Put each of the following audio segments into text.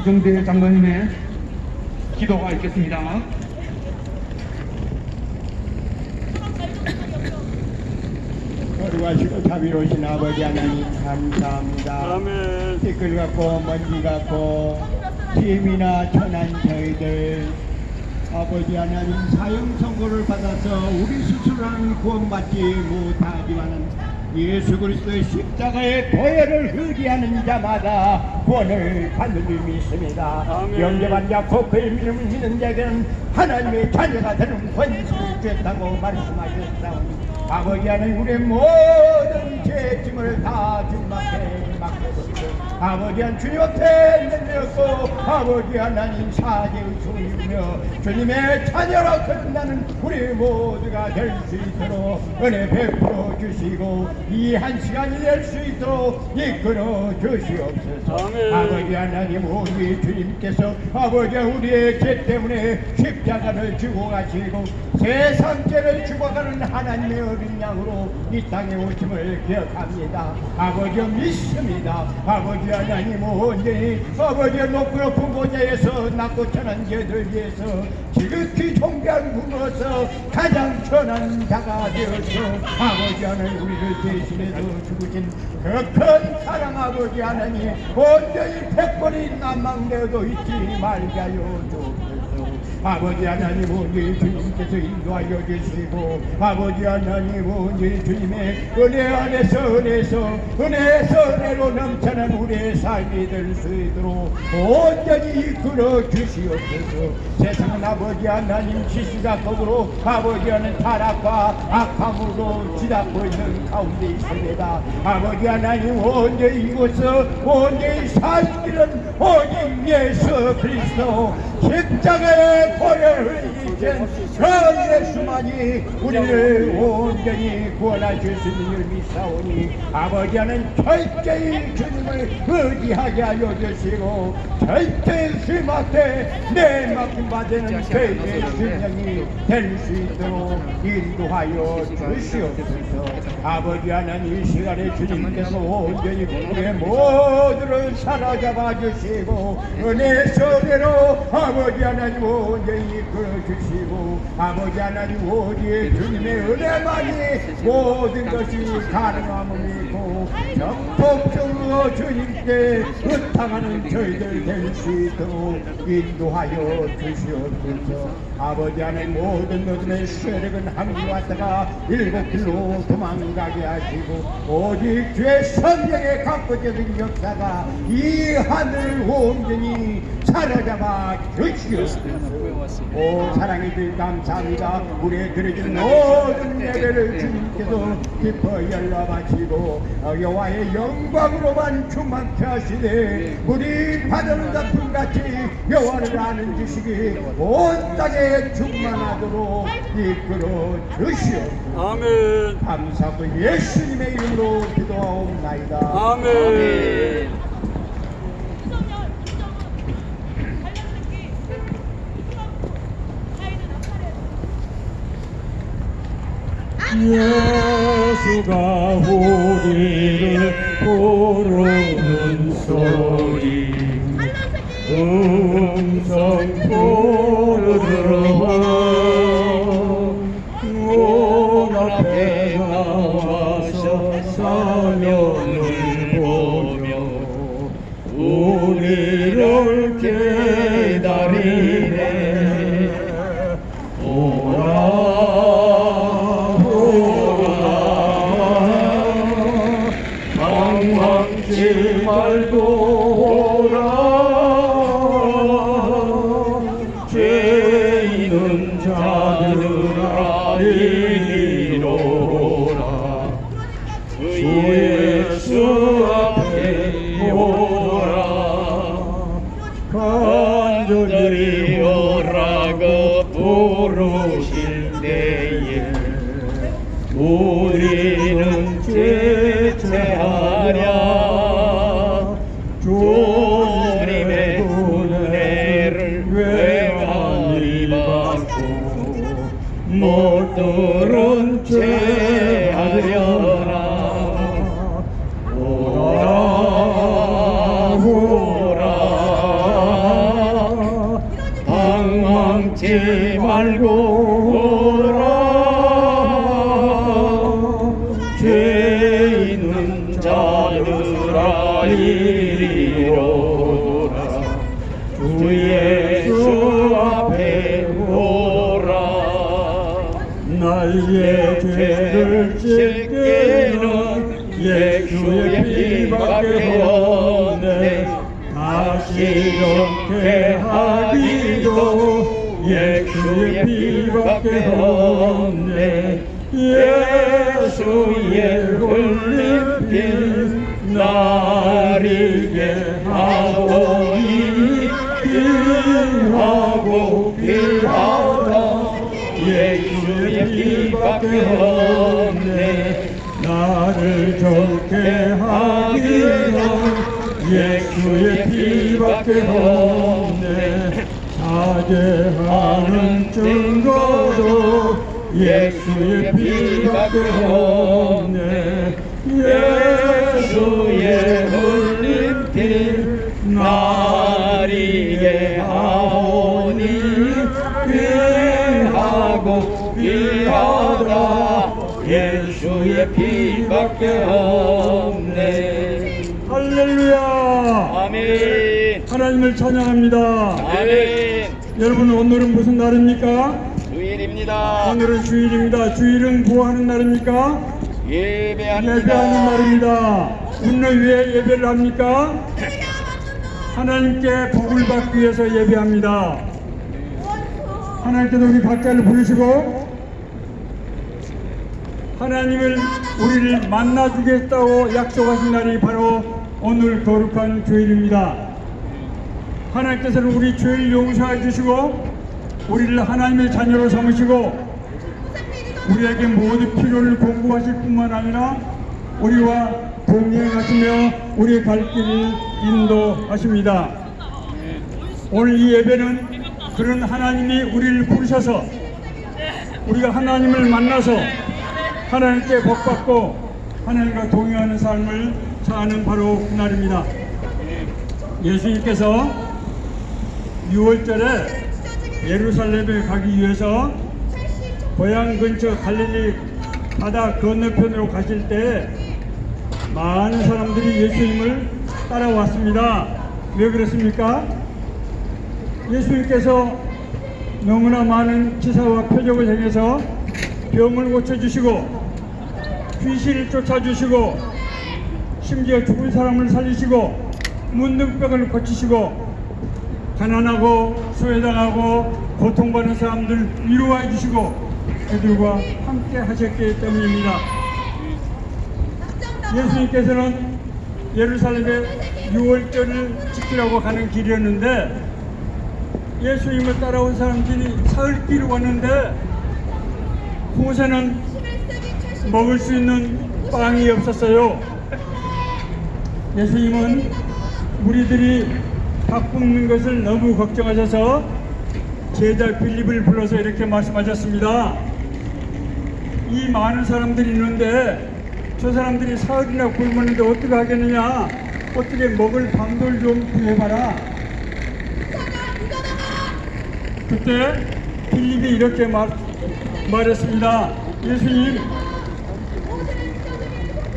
이종대 장로님의 기도가 있겠습니다. 거룩하시고 자비로우신 아버지 하나님 감사합니다. 아멘. 댓글 갖고 먼지 갖고 피임이나 천한 저희들 아버지 하나님 사형 선고를 받아서 우리 스스로는 구원받지 못하지만은 예수 그리스도의 십자가의 보혈을 의지하는 자마다 구원을 받는 줄 믿습니다. 아멘. 영접한 자 곧 그의 이름을 믿는 자에게는 하나님의 자녀가 되는 권세를 주었다고 말씀하셨사오니 아버지 하나님 우리의 모든 죄짐을 다 주님 앞에 맡겨드리고 아버지 하나님 주님 앞에 내려놓고 아버지 하나님 사죄의 손이며 주님의 자녀라 거듭나는 우리 모두가 될 수 있도록 은혜 베풀어 주시고 이 한 시간이 될 수 있도록 이끌어 주시옵소서. 아멘. 아버지 하나님 우리 주님께서 아버지 우리의 죄 때문에 십자가를 지고 가시고 세상 죄를 죽어가는 하나님의 어린 양으로 이 땅에 오심을 기억합니다. 아버지 믿습니다. 아버지 하나님 온전히 아버지 높고 높은 곳에서 낮고 천한 죄들 위해서 지극히 존귀한 분으로서 가장 천한 자가 되어서 아버지 하나님 우리를 대신해서 죽으신 그 큰 사랑 아버지 하나님 온전히 백번이 난망되어도 잊지 말게 하여 주옵소서. 아버지 하나님 온전히 주님께서 인도하여 주시고 아버지 하나님 온전히 주님의 은혜 안에서 은혜로 넘쳐난 우리의 삶이 될 수 있도록 온전히 이끌어 주시옵소서. 세상은 아버지 하나님 시시각각으로 아버지 하나님 타락과 악함으로 지닫고 있는 가운데 있습니다. 아버지 하나님 온전히 이곳서 온전히 살기는 오직 예수 그리스도 십자가의 보혈을 이젠 그 예수만이 우리를 온전히 구원하실 수 있는 줄 믿사오니 아버지 하나님 철저히 주님을 의지하게 하여 주시고 철저히 주님 앞에 내 맡김받는 저희의 신령이 될 수 있도록 인도하여 주시옵소서. 아버지 하나님 이 시간에 주님께서 온전히 우리의 모두를 사로잡아 주시고 은혜 속에로 아버지 하나님 온전히 이끌어 주시고 아버지 하나님 오직 주님의 은혜만이 모든 것이 가능함을 믿고 전폭적으로 주님께 의탁하는 저희들 될 수 있도록 인도하여 주시옵소서. 아버지 하나님 모든 어둠의 세력은 함께 왔다가 일곱 길로 도망가게 하시고 오직 주의 성령의 강구적인 역사가 이 하늘을 온전히 사로잡아 주시옵소서. 오 사랑의 주 감사합니다. 우리의 드려진 모든 예배를 주님께서 기뻐 열라 바치고 여호와의 영광으로만 충만케 하시되 우리 받은 작품같이 여호와를 아는 지식이 온 땅에 충만하도록 이끌어 주시옵소서. 아멘. 감사하고 예수님의 이름으로 기도하옵나이다. 아멘. 예수가 우리를 부르는 소리 음성 부르들어와 문 앞에 나와서 사명을 보며 우리를 기다리네. 방황지 말고 오라. 죄 있는 자들아 이리로라. 주 예수 앞에 오라. 간절히 오라고 부르실 때에 우리는 제체하랴. 주님의 은혜를 외관이 받고 못들은 죄하려라. 오라 오라 모든 자들아 이리로라 주 예수 앞에 오라 나의 죄를 씻기는 예수의 피밖에 없네 다시 좋게 하기도 예수의 피밖에 없네 예수의 흘린 피 나리게 하오니 귀하고 귀하다 예수의 피밖에 없네 나를 좋게 하기는 예수의 피밖에 없네 사죄하는 증거도 예수의 피밖에 없네 예수의 흘린 피 나리게 하오니 귀하고 귀하다 예수의 피밖에 없네 할렐루야. 아멘 하나님을 찬양합니다. 아멘 여러분 오늘은 무슨 날입니까? 주일입니다 오늘은 주일입니다. 주일은 뭐 하는 날입니까? 예배합니다 예배하는 날입니다. 오늘 왜 예배를 합니까? 하나님께 복을 받기 위해서 예배합니다. 하나님께서 우리 각자를 부르시고 하나님을 우리를 만나주겠다고 약속하신 날이 바로 오늘 거룩한 주일입니다. 하나님께서는 우리 죄를 용서해 주시고 우리를 하나님의 자녀로 삼으시고 우리에게 모든 필요를 공급하실 뿐만 아니라 우리와 동행하시며 우리의 갈 길을 인도하십니다. 오늘 이 예배는 그런 하나님이 우리를 부르셔서 우리가 하나님을 만나서 하나님께 복받고 하나님과 동행하는 삶을 사는 바로 그날입니다. 예수님께서 6월절에 예루살렘에 가기 위해서 고향 근처 갈릴리 바다 건너편으로 가실 때 많은 사람들이 예수님을 따라왔습니다. 왜 그렇습니까? 예수님께서 너무나 많은 기사와 표적을 행해서 병을 고쳐주시고 귀신을 쫓아주시고 심지어 죽은 사람을 살리시고 문둥병을 고치시고 가난하고 소외당하고 고통받는 사람들 위로해 주시고 그들과 함께 하셨기 때문입니다. 예수님께서는 예루살렘에 6월절을 지키라고 가는 길이었는데 예수님을 따라온 사람들이 사흘길을 왔는데 그곳에는 먹을 수 있는 빵이 없었어요. 예수님은 무리들이 밥 굶는 것을 너무 걱정하셔서 제자 빌립을 불러서 이렇게 말씀하셨습니다. 이 많은 사람들이 있는데 저 사람들이 사흘이나 굶었는데 어떻게 하겠느냐, 어떻게 먹을 방도를 좀 구해봐라. 그때 빌립이 이렇게 말했습니다. 예수님,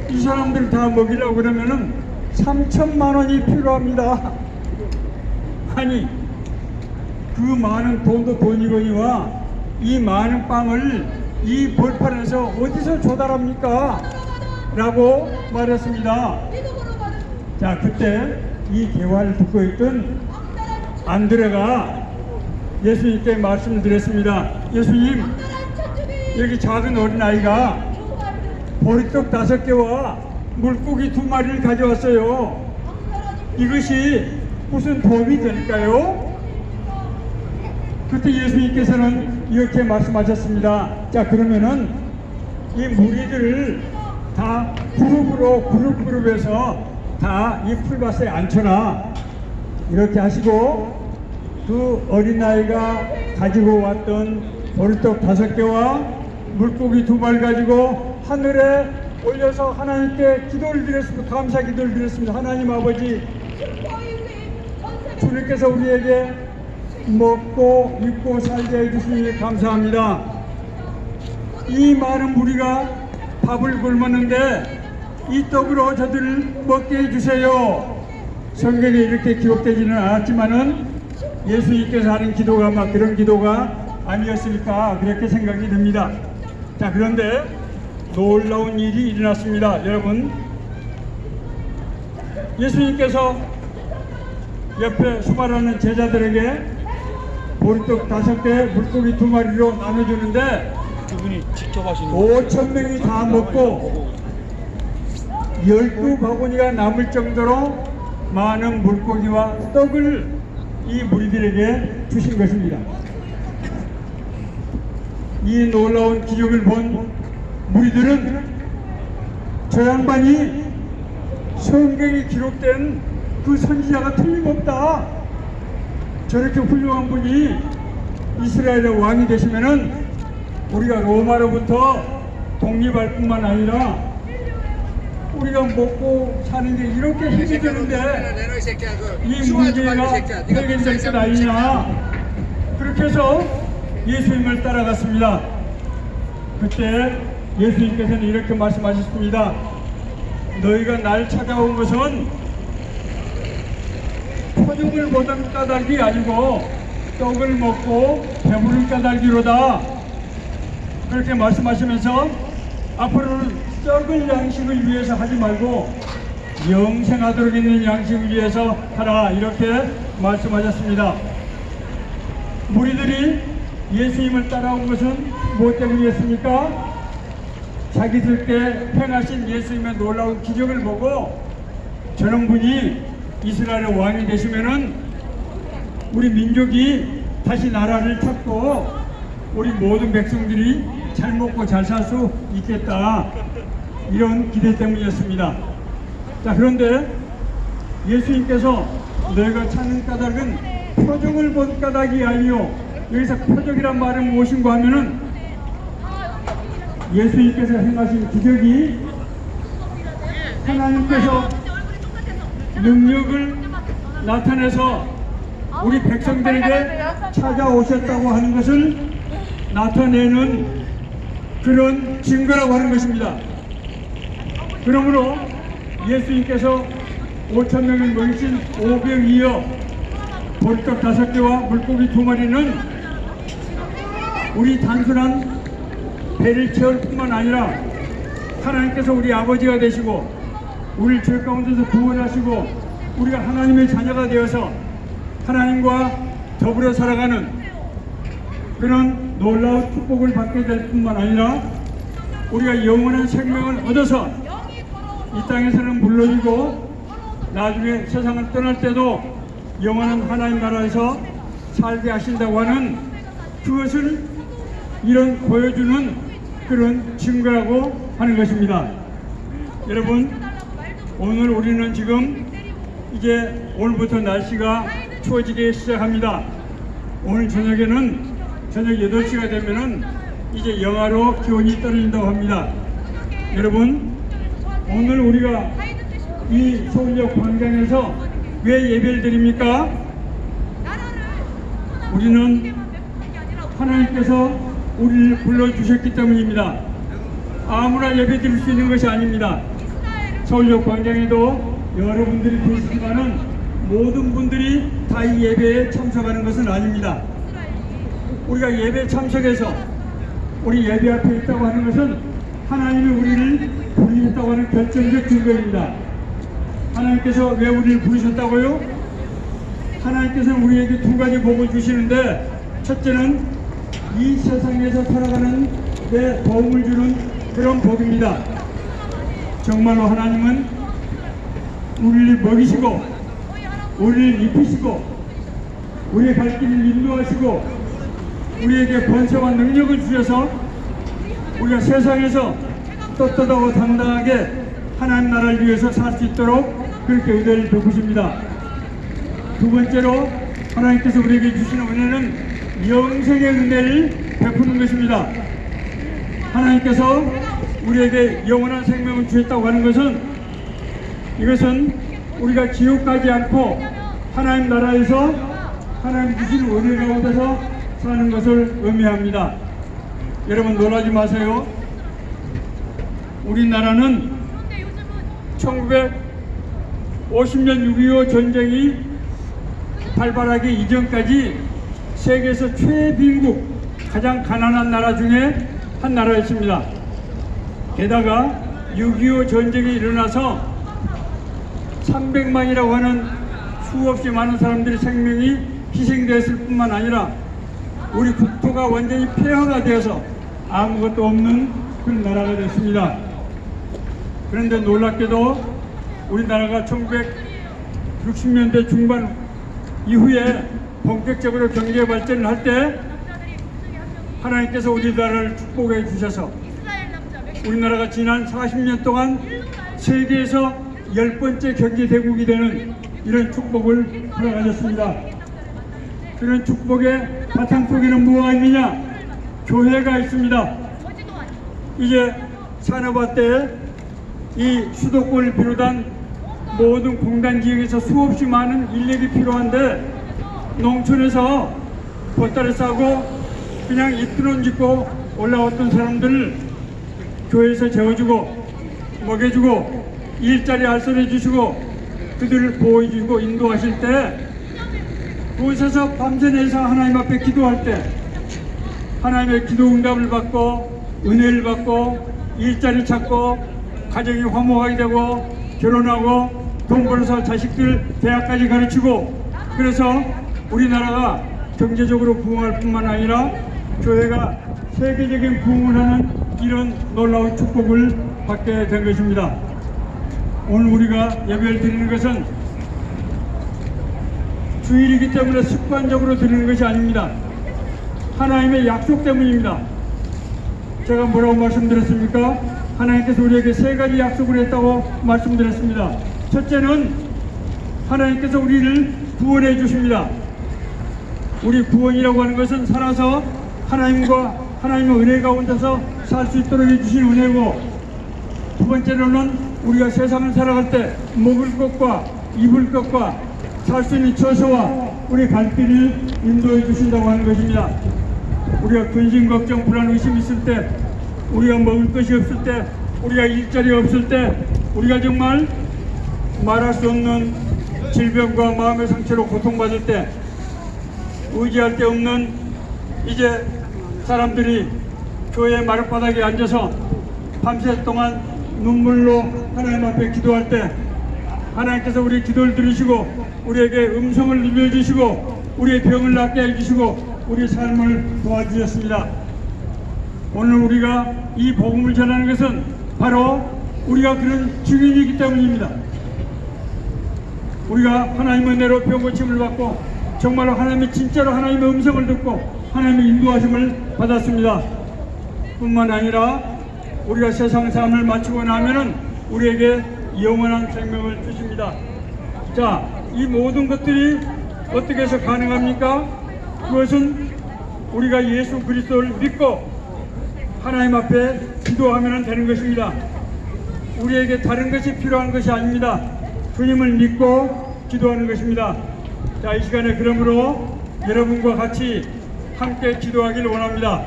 이 사람들 다 먹이려고 그러면은 3천만 원이 필요합니다. 아니, 그 많은 돈도 돈이거니와 이 많은 빵을 이 벌판에서 어디서 조달합니까? 라고 말했습니다. 자, 그때 이 대화를 듣고 있던 안드레가 예수님께 말씀을 드렸습니다. 예수님, 여기 작은 어린아이가 보리떡 5개와 물고기 2마리를 가져왔어요. 이것이 무슨 도움이 될까요? 그때 예수님께서는 이렇게 말씀하셨습니다. 자, 그러면은 이 무리들을 다 그룹해서 다 이 풀밭에 앉혀놔. 이렇게 하시고 그 어린아이가 가지고 왔던 보리떡 5개와 물고기 2마리 가지고 하늘에 올려서 하나님께 기도를 드렸습니다. 감사 기도를 드렸습니다. 하나님 아버지, 주님께서 우리에게 먹고 입고 살게 해주시니 감사합니다. 이 많은 무리가 밥을 굶었는데 이 떡으로 저들을 먹게 해주세요. 성경에 이렇게 기록되지는 않았지만은 예수님께서 하는 기도가 막 그런 기도가 아니었을까 그렇게 생각이 듭니다. 자, 그런데 놀라운 일이 일어났습니다. 여러분, 예수님께서 옆에 수많은 제자들에게 보리떡 5개, 물고기 2마리로 나눠주는데 그분이 직접 하시는 5,000명이 다 먹고 12바구니가 남을 정도로 많은 물고기와 떡을 이 무리들에게 주신 것입니다. 이 놀라운 기적을 본 무리들은 저 양반이 성경에 기록된 그 선지자가 틀림없다. 저렇게 훌륭한 분이 이스라엘의 왕이 되시면은 우리가 로마로부터 독립할 뿐만 아니라 우리가 먹고 사는 게 이렇게 힘들는데 이 문제가 해결될 것 아니냐. 그렇게 해서 예수님을 따라갔습니다. 그때 예수님께서는 이렇게 말씀하셨습니다. 너희가 날 찾아온 것은 표적을 보던 까닭이 아니고 떡을 먹고 배부른 까닭이로다. 그렇게 말씀하시면서 앞으로는 떡을 양식을 위해서 하지 말고 영생하도록 있는 양식을 위해서 하라, 이렇게 말씀하셨습니다. 무리들이 예수님을 따라온 것은 무엇 때문이었습니까? 자기들께 행하신 예수님의 놀라운 기적을 보고 저런 분이 이스라엘의 왕이 되시면은 우리 민족이 다시 나라를 찾고 우리 모든 백성들이 잘 먹고 잘 살 수 있겠다, 이런 기대 때문이었습니다. 자, 그런데 예수님께서 너희가 찾는 까닭은 표적을 본 까닭이 아니요. 여기서 표적이란 말은 무엇인가 하면은 예수님께서 행하신 기적이 하나님께서 능력을 나타내서 우리 백성들에게 찾아오셨다고 하는 것을 나타내는 그런 증거라고 하는 것입니다. 그러므로 예수님께서 5,000명을 먹이신 오병이어 보리떡 5개와 물고기 2마리는 우리 단순한 배를 채울 뿐만 아니라 하나님께서 우리 아버지가 되시고 우리를 죄 가운데서 구원하시고 우리가 하나님의 자녀가 되어서 하나님과 더불어 살아가는 그런 놀라운 축복을 받게 될 뿐만 아니라 우리가 영원한 생명을 얻어서 이 땅에서는 물론이고 나중에 세상을 떠날 때도 영원한 하나님 나라에서 살게 하신다고 하는 그것을 이런 보여주는 그런 증거라고 하는 것입니다. 여러분, 오늘 우리는 지금 이제 오늘부터 날씨가 추워지기 시작합니다. 오늘 저녁에는 저녁 8시가 되면은 이제 영하로 기온이 떨어진다고 합니다. 여러분, 오늘 우리가 이 서울역 광장에서 왜 예배를 드립니까? 우리는 하나님께서 우리를 불러주셨기 때문입니다. 아무나 예배 드릴 수 있는 것이 아닙니다. 서울역 광장에도 여러분들이 계시지만은 모든 분들이 다 이 예배에 참석하는 것은 아닙니다. 우리가 예배에 참석해서 우리 예배 앞에 있다고 하는 것은 하나님이 우리를 부르셨다고 하는 결정적 증거입니다. 하나님께서 왜 우리를 부르셨다고요? 하나님께서는 우리에게 2가지 복을 주시는데, 첫째는 이 세상에서 살아가는 데 도움을 주는 그런 복입니다. 정말로 하나님은 우리를 먹이시고 우리를 입히시고 우리의 갈 길을 인도하시고 우리에게 권세와 능력을 주셔서 우리가 세상에서 떳떳하고 당당하게 하나님 나라를 위해서 살 수 있도록 그렇게 은혜를 베푸십니다. 2번째로 하나님께서 우리에게 주시는 은혜는 영생의 은혜를 베푸는 것입니다. 하나님께서 우리에게 영원한 생명을 주셨다고 하는 것은, 이것은 우리가 지옥 가지 않고 하나님 나라에서 하나님 주신 은혜 가운데서 사는 것을 의미합니다. 여러분, 놀라지 마세요. 우리나라는 1950년 6.25 전쟁이 발발하기 이전까지 세계에서 최빈국, 가장 가난한 나라 중에 한 나라였습니다. 게다가 6.25 전쟁이 일어나서 300만이라고 하는 수없이 많은 사람들의 생명이 희생되었을 뿐만 아니라 우리 국토가 완전히 폐허가 되어서 아무것도 없는 그런 나라가 됐습니다. 그런데 놀랍게도 우리나라가 1960년대 중반 이후에 본격적으로 경제 발전을 할 때 하나님께서 우리나라를 축복해 주셔서 우리나라가 지난 40년 동안 세계에서 10번째 경제 대국이 되는 이런 축복을 받아가졌습니다. 그런 축복의 바탕 속에는 무엇가 있느냐? 교회가 있습니다. 이제 산업화 때 이 수도권을 비롯한 모든 공단 지역에서 수없이 많은 인력이 필요한데 농촌에서 보따리 싸고 그냥 잇드론 짓고 올라왔던 사람들을 교회에서 재워주고 먹여주고 일자리 알선해 주시고 그들을 보호해 주시고 인도하실 때 그곳에서 밤새 내서 하나님 앞에 기도할 때 하나님의 기도 응답을 받고 은혜를 받고 일자리 찾고 가정이 화목하게 되고 결혼하고 돈 벌어서 자식들 대학까지 가르치고 그래서 우리나라가 경제적으로 부흥할 뿐만 아니라 교회가 세계적인 부흥을 하는 이런 놀라운 축복을 받게 된 것입니다. 오늘 우리가 예배를 드리는 것은 주일이기 때문에 습관적으로 드리는 것이 아닙니다. 하나님의 약속 때문입니다. 제가 뭐라고 말씀드렸습니까? 하나님께서 우리에게 세 가지 약속을 했다고 말씀드렸습니다. 첫째는 하나님께서 우리를 구원해 주십니다. 우리 구원이라고 하는 것은 살아서 하나님과 하나님의 은혜 가운데서 살 수 있도록 해주신 은혜고, 두 번째로는 우리가 세상을 살아갈 때 먹을 것과 입을 것과 살 수 있는 처소와 우리 갈 길을 인도해 주신다고 하는 것입니다. 우리가 근심, 걱정, 불안, 의심 있을 때, 우리가 먹을 것이 없을 때, 우리가 일자리 없을 때, 우리가 정말 말할 수 없는 질병과 마음의 상처로 고통받을 때, 의지할 데 없는 이제 사람들이 교회 마룻바닥에 앉아서 밤새 동안 눈물로 하나님 앞에 기도할 때 하나님께서 우리의 기도를 들으시고 우리에게 음성을 들려주시고 우리의 병을 낫게 해주시고 우리의 삶을 도와주셨습니다. 오늘 우리가 이 복음을 전하는 것은 바로 우리가 그런 증인이기 때문입니다. 우리가 하나님의 은혜로 병고침을 받고 정말로 하나님의 진짜로 하나님의 음성을 듣고 하나님의 인도하심을 받았습니다. 뿐만 아니라 우리가 세상 삶을 마치고 나면은 우리에게 영원한 생명을 주십니다. 자, 이 모든 것들이 어떻게 해서 가능합니까? 그것은 우리가 예수 그리스도를 믿고 하나님 앞에 기도하면 되는 것입니다. 우리에게 다른 것이 필요한 것이 아닙니다. 주님을 믿고 기도하는 것입니다. 자, 이 시간에 그러므로 여러분과 같이 함께 기도하기를 원합니다.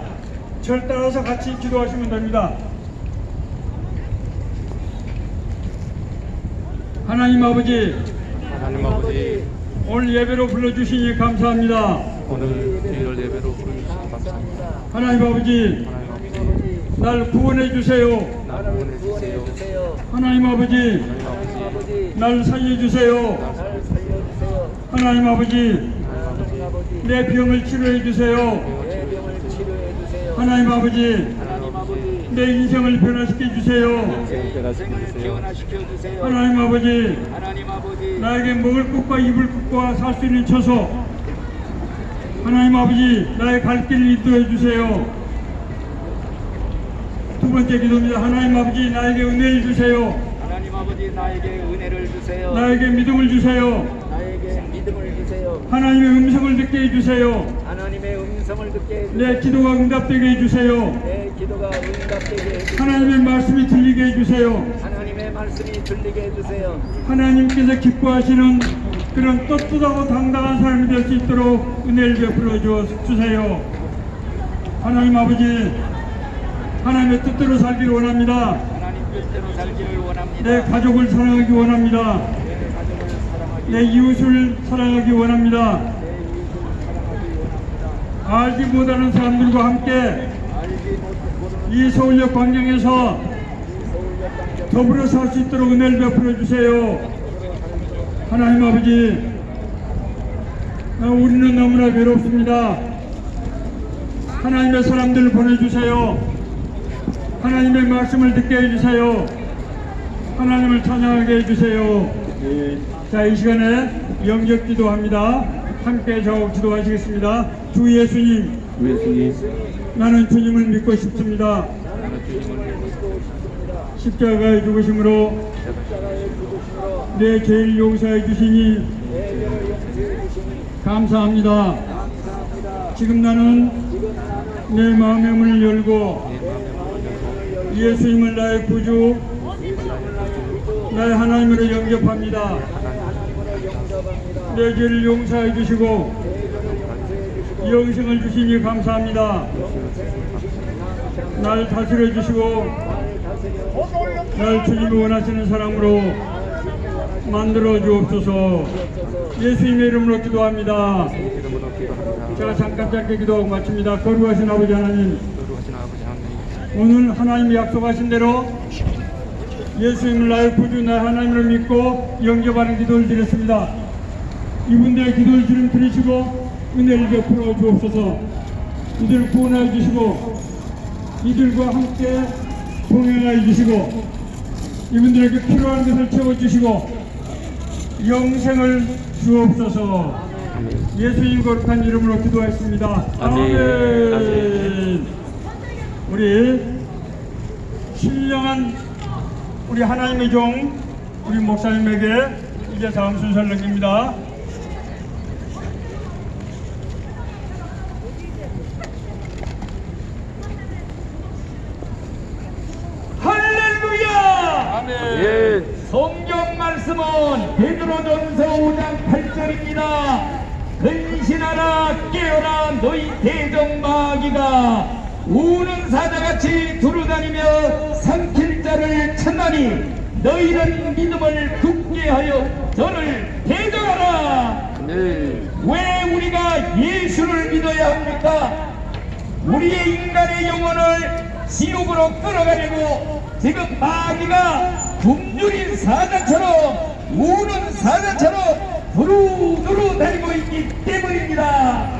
저를 따라서 같이 기도하시면 됩니다. 하나님 아버지, 오늘 예배로 불러주시니 감사합니다. 오늘 주일 예배로 부르주시니 감사합니다. 하나님 아버지, 날 구원해 주세요. 하나님 아버지, 날 살려주세요. 하나님 아버지, 내 병을 치료해 주세요. 하나님 아버지, 내 인생을 변화시켜 주세요. 하나님 아버지, 나에게 먹을 것과 입을 것과 살 수 있는 처소, 하나님 아버지, 나의 갈 길을 인도해 주세요. 두 번째 기도입니다. 하나님 아버지, 나에게 은혜를 주세요. 하나님 아버지, 나에게 은혜를 주세요. 나에게 믿음을 주세요. 나에게 믿음을 주세요. 하나님의 음성을 듣게 해주세요. 하나님의 음성을 듣게 해주세요. 내 기도가 응답되게 해주세요. 내 기도가 응답되게 해주세요. 하나님의 말씀이 들리게 해주세요. 하나님의 말씀이 들리게 해주세요. 하나님께서 기뻐하시는 그런 떳떳하고 당당한 사람이 될 수 있도록 은혜를 베풀어 주세요. 하나님 아버지, 하나님의 뜻대로 살기를 원합니다. 뜻대로 살기를 원합니다. 내 가족을 사랑하기 원합니다. 내 가족을 사랑하기 내 이웃을 사랑하기 원합니다. 내 이웃을 사랑하기 원합니다. 알지 못하는 사람들과 함께 알지 모르는 이 서울역 광장에서 서울역 광장 더불어 살 수 있도록 은혜를 베풀어 주세요. 하나님 아버지, 우리는 너무나 외롭습니다. 하나님의 사람들을 보내주세요. 하나님의 말씀을 듣게 해주세요. 하나님을 찬양하게 해주세요. 자, 이 시간에 영접 기도합니다. 함께 저하고 기도하시겠습니다. 주 예수님, 나는 주님을 믿고 싶습니다. 나는 주님을 믿고 싶습니다. 십자가의 죽으심으로 십자가의 죽으심으로 내 죄를 용서해 주시니 내 죄를 용서해 주시니 감사합니다. 감사합니다. 지금 나는 지금 나는 내 마음의 문을 열고 내 마음의 문을 열고 예수님을 나의 구주, 예수님을 나의 구주 나의 하나님으로 영접합니다. 하나님으로 영접합니다. 내 죄를 용서해 주시고 내 죄를 용서해 주시고 영생을 주시니 감사합니다. 영생을 주시니 감사합니다. 날 다스려 주시고 나를 다스려 날 주님이 원하시는 사람으로 만들어 주옵소서. 예수님의 이름으로 기도합니다. 제가 잠깐 짧게 기도하고 마칩니다. 거룩하신 아버지 하나님, 오늘 하나님이 약속하신 대로 예수님을 나의 구주, 나의 하나님을 믿고 영접하는 기도를 드렸습니다. 이분들의 기도를 주님 들으시고 은혜를 베풀어 주옵소서. 이들을 구원하여 주시고 이들과 함께 동행하여 주시고 이분들에게 필요한 것을 채워주시고 영생을 주옵소서. 예수님 거룩한 이름으로 기도했습니다. 아멘. 우리 신령한 우리 하나님의 종 우리 목사님에게 이제 다음 순서를 넘깁니다. 할렐루야! 예. 성경 말씀은 베드로전서 5장 8절입니다. 근신하라 깨어라 너희 대적마귀가 우는 사자같이 두루다니며 삼킬 자를 찾나니 너희는 믿음을 굳게 하여 저를 대적하라. 왜 우리가 예수를 믿어야 합니까? 우리의 인간의 영혼을 지옥으로 끌어가려고 지금 마귀가 굶주린 사자처럼 우는 사자처럼 두루두루 다니고 있기 때문입니다.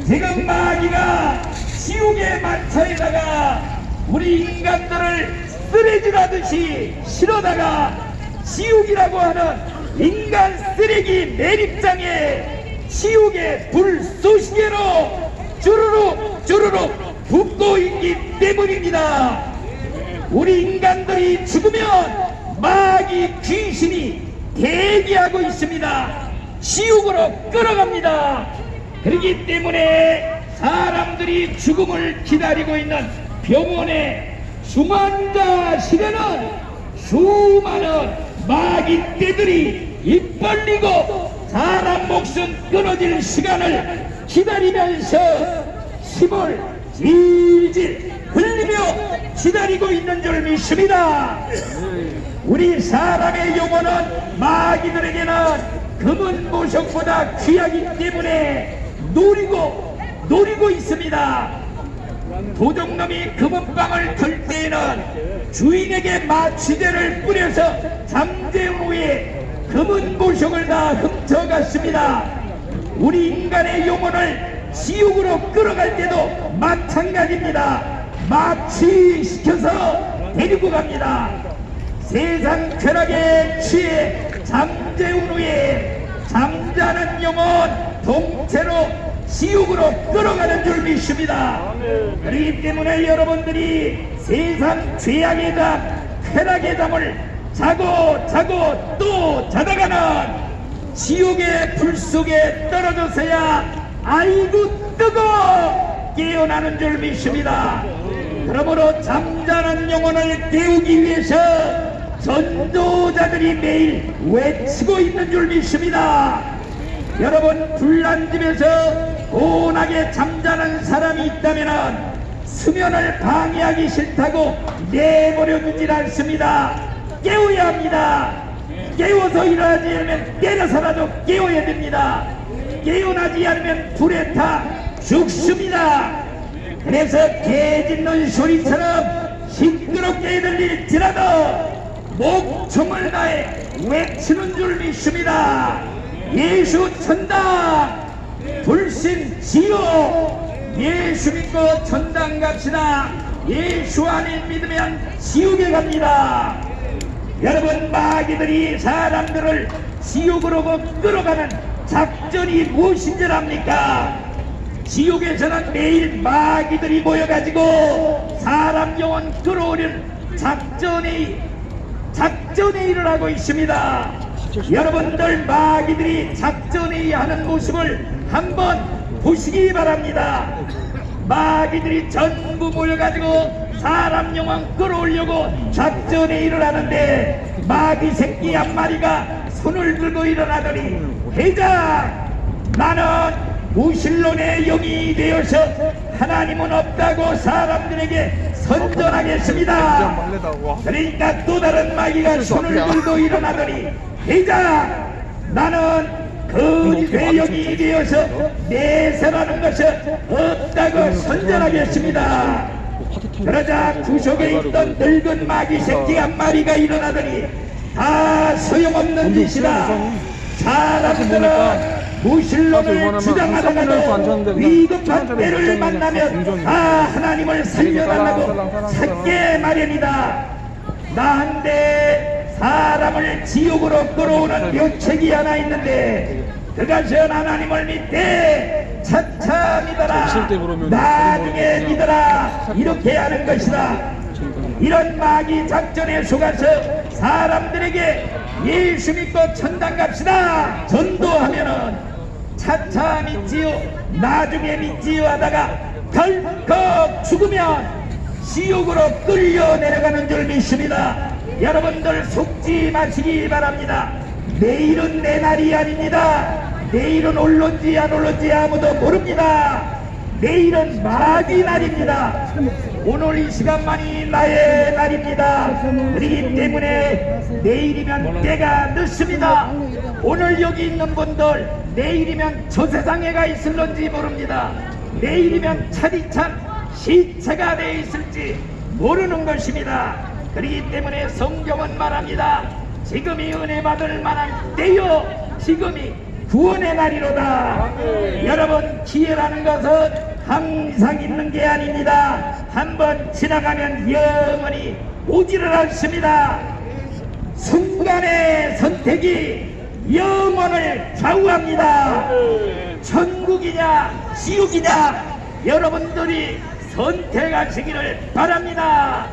지금 마귀가 지옥의 마차에다가 우리 인간들을 쓰레기라듯이 실어다가 지옥이라고 하는 인간 쓰레기 매립장에 지옥의 불쏘시개로 주르륵 주르륵 붓고 있기 때문입니다. 우리 인간들이 죽으면 마귀 귀신이 대기하고 있습니다. 지옥으로 끌어갑니다. 그렇기 때문에 사람들이 죽음을 기다리고 있는 병원의 중환자실에는 수많은 마귀떼들이 입 벌리고 사람 목숨 끊어질 시간을 기다리면서 침을 질질 흘리며 기다리고 있는 줄 믿습니다. 우리 사람의 영혼은 마귀들에게는 금은 보석보다 귀하기 때문에 노리고 있습니다. 도둑놈이 금은방을 털 때에는 주인에게 마취제를 뿌려서 잠재운 후에 금은 보석을 다 훔쳐갔습니다. 우리 인간의 영혼을 지옥으로 끌어갈 때도 마찬가지입니다. 마취시켜서 데리고 갑니다. 세상 쾌락에 취해 잠재운 후에 잠자는 영혼 동체로 지옥으로 끌어가는 줄 믿습니다. 그렇기 때문에 여러분들이 세상 죄악의 잠, 쾌락의 잠을 자고 또 자다가는 지옥의 불 속에 떨어져서야 아이고 뜨거 깨어나는 줄 믿습니다. 그러므로 잠자는 영혼을 깨우기 위해서 전도자들이 매일 외치고 있는 줄 믿습니다. 여러분, 불난 집에서 고운하게 잠자는 사람이 있다면 수면을 방해하기 싫다고 내버려 두질 않습니다. 깨워야 합니다. 깨워서 일어나지 않으면 때려서라도 깨워야 됩니다. 깨어나지 않으면 불에 타 죽습니다. 그래서 개 짖는 소리처럼 시끄럽게 들릴지라도 목청을 다해 외치는 줄 믿습니다. 예수 천당, 불신 지옥. 예수 믿고 천당 갑시다. 예수 안에 믿으면 지옥에 갑니다. 여러분, 마귀들이 사람들을 지옥으로 끌어가는 작전이 무엇인 줄 압니까? 지옥에서는 매일 마귀들이 모여가지고 사람 영혼 끌어오려는 작전의 일을 하고 있습니다. 여러분들, 마귀들이 작전이 하는 모습을 한번 보시기 바랍니다. 마귀들이 전부 모여가지고 사람 영혼 끌어오려고 작전의 일을 하는데, 마귀 새끼 한 마리가 손을 들고 일어나더니, 회장, 나는 무신론의 영이 되어서 하나님은 없다고 사람들에게 선전하겠습니다. 그러니까 또 다른 마귀가 손을 들고 일어나더니, 회장, 나는 거짓의 영이 되어서 내세라는 것은 없다고 선전하겠습니다. 그러자 구석에 있던 늙은 마귀 새끼 한 마리가 일어나더니, 다 소용없는 짓이다. 사람들은 무신론을 주장하다가도 위급한 때를 만나면 하나님을 살려달라고 찾게 마련이다. 나한테 사람을 지옥으로 끌어오는 묘책이 하나 있는데, 그것은 하나님을 믿되 차차 믿어라, 나중에 믿어라, 이렇게 하는 것이다. 이런 마귀 작전에 속아서 사람들에게 예수 믿고 천당 갑시다 전도하면은 차차 믿지요, 나중에 믿지요 하다가 덜컥 죽으면 지옥으로 끌려 내려가는 줄 믿습니다. 여러분들 속지 마시기 바랍니다. 내일은 내 날이 아닙니다. 내일은 올런지 안 올런지 아무도 모릅니다. 내일은 마귀 날입니다. 오늘 이 시간만이 나의 날입니다. 그렇기 때문에 내일이면 때가 늦습니다. 오늘 여기 있는 분들, 내일이면 저 세상에 가 있을런지 모릅니다. 내일이면 차디찬 시체가 되어 있을지 모르는 것입니다. 그렇기 때문에 성경은 말합니다. 지금이 은혜 받을 만한 때요, 지금이 구원의 날이로다. 여러분, 기회라는 것은 항상 있는 게 아닙니다. 한번 지나가면 영원히 오지를 않습니다. 순간의 선택이 영혼을 좌우합니다. 천국이냐 지옥이냐, 여러분들이 선택하시기를 바랍니다.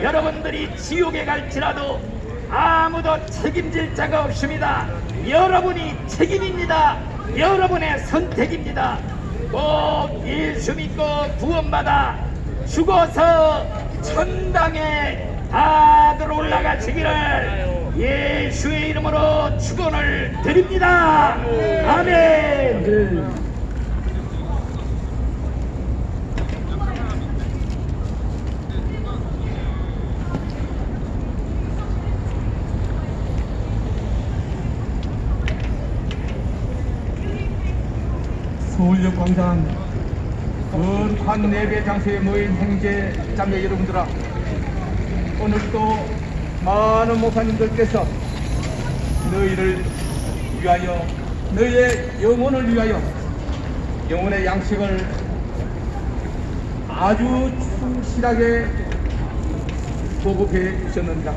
여러분들이 지옥에 갈지라도 아무도 책임질 자가 없습니다. 여러분이 책임입니다. 여러분의 선택입니다. 꼭 예수 믿고 구원받아 죽어서 천당에 다들 올라가시기를 예수의 이름으로 축원을 드립니다. 아멘. 서울역 광장 근환 예배 장소에 모인 형제 자매 여러분들아, 오늘도 많은 목사님들께서 너희를 위하여, 너희의 영혼을 위하여 영혼의 양식을 아주 충실하게 보급해 주셨느니라.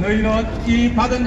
너희는 이 받은